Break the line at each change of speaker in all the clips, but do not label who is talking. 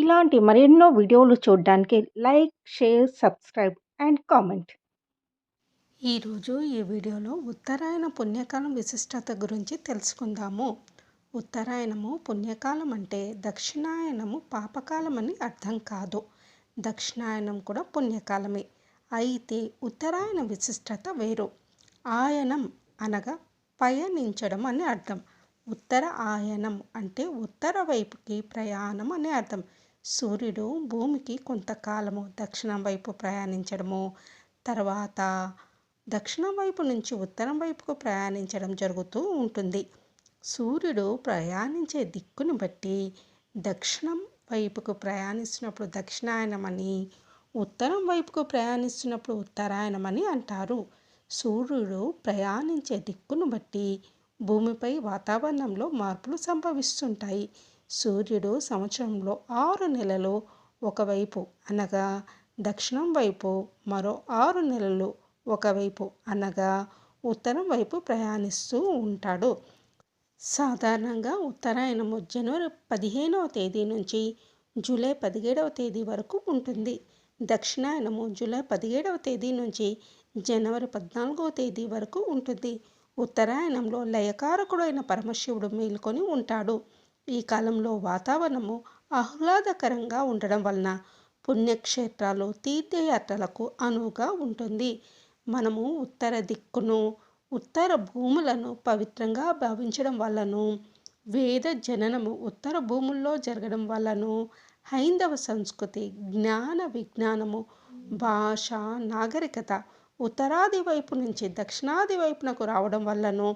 ఇలాంటి మరెన్నో వీడియోలు చూడడానికి like, share, subscribe and comment.
ఈరోజు ఈ వీడియోలో ఉత్తరాయణ పుణ్యకాలం విశిష్టత గురించి తెలుసుకుందాము. ఉత్తరాయణము పుణ్యకాలం అంటే దక్షిణాయనము పాపకాలం అని అర్థం కాదు. దక్షిణాయనం కూడా పుణ్యకాలమే. అయితే ఉత్తరాయణ విశిష్టత వేరు. ఆయనం అనగా పయనించడం అని అర్థం. ఉత్తర ఆయనం అంటే ఉత్తర వైపుకి ప్రయాణం అని అర్థం. సూర్యుడు భూమికి కొంతకాలము దక్షిణం వైపు ప్రయాణించడము, తర్వాత దక్షిణం వైపు నుంచి ఉత్తరం వైపుకు ప్రయాణించడం జరుగుతూ ఉంటుంది. సూర్యుడు ప్రయాణించే దిక్కుని బట్టి దక్షిణం వైపుకు ప్రయాణిస్తున్నప్పుడు దక్షిణాయనమని, ఉత్తరం వైపుకు ప్రయాణిస్తున్నప్పుడు ఉత్తరాయణమని అంటారు. సూర్యుడు ప్రయాణించే దిక్కును బట్టి భూమిపై వాతావరణంలో మార్పులు సంభవిస్తుంటాయి. సూర్యుడు సంవత్సరంలో 6 నెలలు ఒకవైపు అనగా దక్షిణం వైపు, మరో 6 నెలలు ఒకవైపు అనగా ఉత్తరం వైపు ప్రయాణిస్తూ ఉంటాడు. సాధారణంగా ఉత్తరాయణము జనవరి 15వ తేదీ నుంచి జూలై 17వ తేదీ వరకు ఉంటుంది. దక్షిణాయనము జూలై 17వ తేదీ నుంచి జనవరి 14వ తేదీ వరకు ఉంటుంది. ఉత్తరాయణంలో లయకారకుడైన పరమశివుడు మేల్కొని ఉంటాడు. ఈ కాలంలో వాతావరణము ఆహ్లాదకరంగా ఉండడం వలన పుణ్యక్షేత్రాలు, తీర్థయాత్రలకు అనువుగా ఉంటుంది. మనము ఉత్తర దిక్కును, ఉత్తర భూములను పవిత్రంగా భావించడం వల్లను, వేద జననము ఉత్తర భూముల్లో జరగడం వల్లను, హైందవ సంస్కృతి, జ్ఞాన విజ్ఞానము, భాష, నాగరికత ఉత్తరాది వైపు నుంచి దక్షిణాది వైపునకు రావడం వల్లను,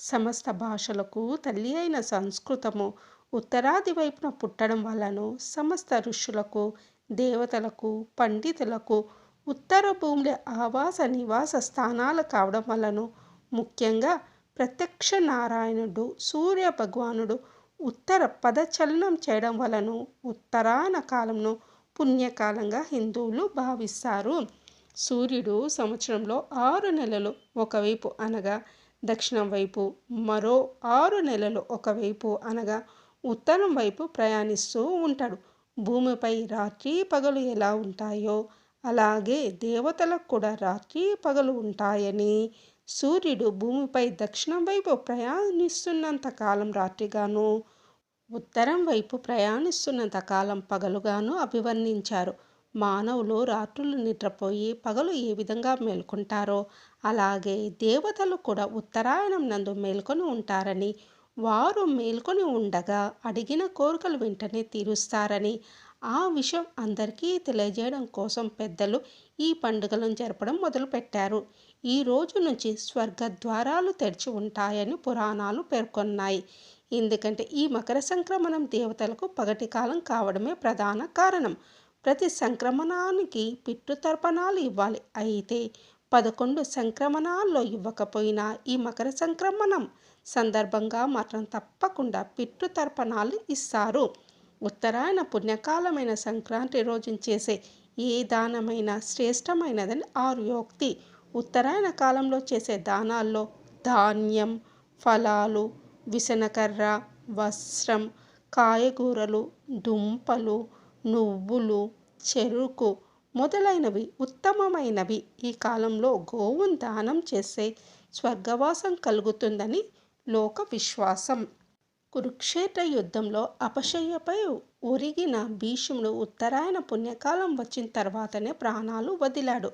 సమస్త భాషలకు తల్లి అయిన సంస్కృతము ఉత్తరాది వైపున పుట్టడం వల్లను, సమస్త ఋషులకు, దేవతలకు, పండితులకు ఉత్తర భూముల ఆవాస నివాస స్థానాలు కావడం వల్లను, ముఖ్యంగా ప్రత్యక్ష నారాయణుడు సూర్య భగవానుడు ఉత్తర పదచలనం చేయడం వలను ఉత్తరాయణ కాలంను పుణ్యకాలంగా హిందువులు భావిస్తారు. సూర్యుడు సంవత్సరంలో 6 నెలలు ఒకవైపు అనగా దక్షిణం వైపు, మరో 6 నెలలు ఒకవైపు అనగా ఉత్తరం వైపు ప్రయాణిస్తూ ఉంటాడు. భూమిపై రాత్రి పగలు ఎలా ఉంటాయో అలాగే దేవతలకు కూడా రాత్రి పగలు ఉంటాయని, సూర్యుడు భూమిపై దక్షిణం వైపు ప్రయాణిస్తున్నంత కాలం రాత్రిగాను, ఉత్తరం వైపు ప్రయాణిస్తున్నంత కాలం పగలుగాను అభివర్ణించారు. మానవులు రాత్రులు నిద్రపోయి పగలు ఏ విధంగా మేల్కొంటారో అలాగే దేవతలు కూడా ఉత్తరాయణం నందు మేల్కొని ఉంటారని, వారు మేల్కొని ఉండగా అడిగిన కోరికలు వెంటనే తీరుస్తారని, ఆ విషయం అందరికీ తెలియజేయడం కోసం పెద్దలు ఈ పండుగలను జరపడం మొదలుపెట్టారు. ఈ రోజు నుంచి స్వర్గద్వారాలు తెరిచి ఉంటాయని పురాణాలు పేర్కొన్నాయి. ఎందుకంటే ఈ మకర సంక్రమణం దేవతలకు పగటి కాలం కావడమే ప్రధాన కారణం. ప్రతి సంక్రమణానికి పితృతర్పణాలు ఇవ్వాలి. అయితే 11 సంక్రమణాల్లో ఇవ్వకపోయినా ఈ మకర సంక్రమణం సందర్భంగా మాత్రం తప్పకుండా పితృతర్పణాలు ఇస్తారు. ఉత్తరాయణ పుణ్యకాలమైన సంక్రాంతి రోజున చేసే ఏ దానమైనా శ్రేష్టమైనదని ఆర్యోక్తి. ఉత్తరాయణ కాలంలో చేసే దానాల్లో ధాన్యం, ఫలాలు, విసనకర్ర, వస్త్రం, కాయగూరలు, దుంపలు, నువ్వులు, చెరుకు మొదలైనవి ఉత్తమమైనవి. ఈ కాలంలో గోవును దానం చేస్తే స్వర్గవాసం కలుగుతుందని లోక విశ్వాసం. కురుక్షేత్ర యుద్ధంలో అపశయ్యపై ఒరిగిన భీష్ముడు ఉత్తరాయణ పుణ్యకాలం వచ్చిన తర్వాతనే ప్రాణాలు వదిలాడు.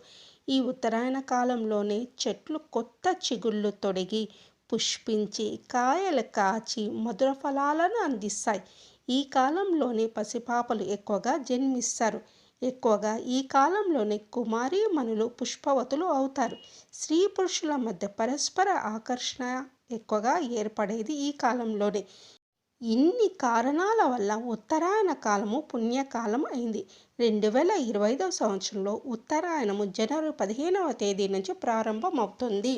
ఈ ఉత్తరాయణ కాలంలోనే చెట్లు కొత్త చిగుళ్ళు తొడిగి, పుష్పించి, కాయలు కాచి మధుర ఫలాలను అందిస్తాయి. ఈ కాలంలోనే పసిపాపలు ఎక్కువగా జన్మిస్తారు. ఎక్కువగా ఈ కాలంలోనే కుమారీమణులు పుష్పవతులు అవుతారు. స్త్రీ పురుషుల మధ్య పరస్పర ఆకర్షణ ఎక్కువగా ఏర్పడేది ఈ కాలంలోనే. ఇన్ని కారణాల వల్ల ఉత్తరాయణ కాలము పుణ్యకాలం అయింది. 2025వ సంవత్సరంలో ఉత్తరాయణము జనవరి 15వ తేదీ నుంచి ప్రారంభమవుతుంది.